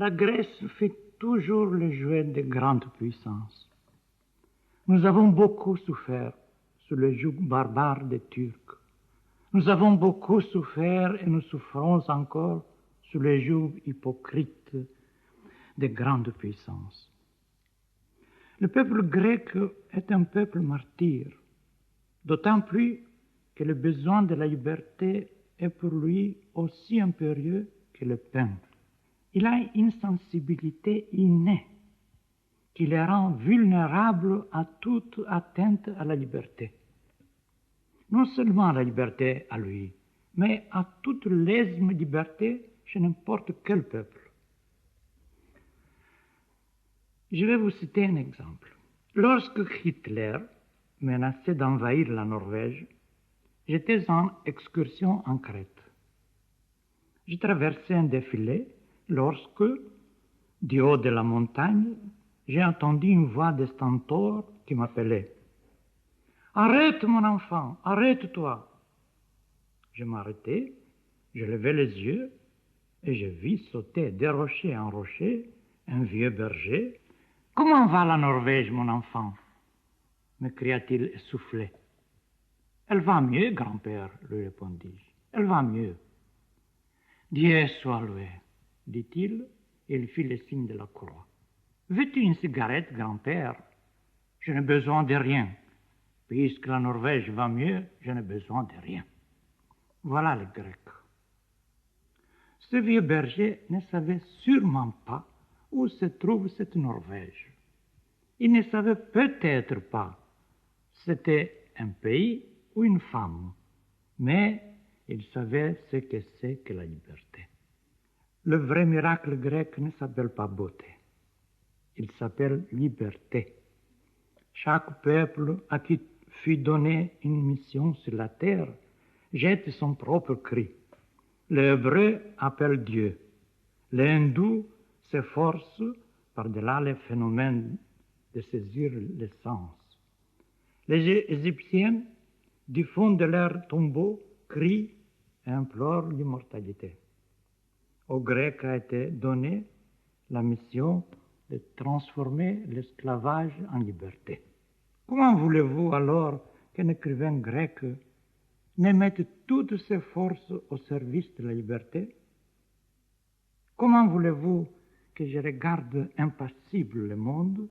La Grèce fait toujours le jouet des grandes puissances. Nous avons beaucoup souffert sous le joug barbare des Turcs. Nous avons beaucoup souffert et nous souffrons encore sous le joug hypocrite des grandes puissances. Le peuple grec est un peuple martyr, d'autant plus que le besoin de la liberté est pour lui aussi impérieux que le pain. Il a une sensibilité innée qui le rend vulnérable à toute atteinte à la liberté. Non seulement à la liberté à lui, mais à toute lésime liberté chez n'importe quel peuple. Je vais vous citer un exemple. Lorsque Hitler menaçait d'envahir la Norvège, j'étais en excursion en Crète. Je traversais un défilé lorsque, du haut de la montagne, j'ai entendu une voix de stentor qui m'appelait. « Arrête, mon enfant, arrête-toi !» Je m'arrêtai, je levai les yeux et je vis sauter de rocher en rocher un vieux berger. « Comment va la Norvège, mon enfant ?» m'écria-t-il essoufflé. « Elle va mieux, grand-père, lui répondis-je. Elle va mieux. »« Dieu soit loué, dit-il, et il fit le signe de la croix. « Veux-tu une cigarette, grand-père? Je n'ai besoin de rien. Puisque la Norvège va mieux, je n'ai besoin de rien. » Voilà les Grecs. Ce vieux berger ne savait sûrement pas où se trouve cette Norvège. Il ne savait peut-être pas si c'était un pays ou une femme, mais il savait ce que c'est que la liberté. Le vrai miracle grec ne s'appelle pas beauté, il s'appelle liberté. Chaque peuple à qui fut donnée une mission sur la terre jette son propre cri. L'hébreu appelle Dieu. L'hindou s'efforce par-delà les phénomènes de saisir les sens. Les Égyptiens, du fond de leur tombeau, crient et implorent l'immortalité. Aux Grecs a été donnée la mission de transformer l'esclavage en liberté. Comment voulez-vous alors qu'un écrivain grec ne mette toutes ses forces au service de la liberté? Comment voulez-vous que je regarde impassible le monde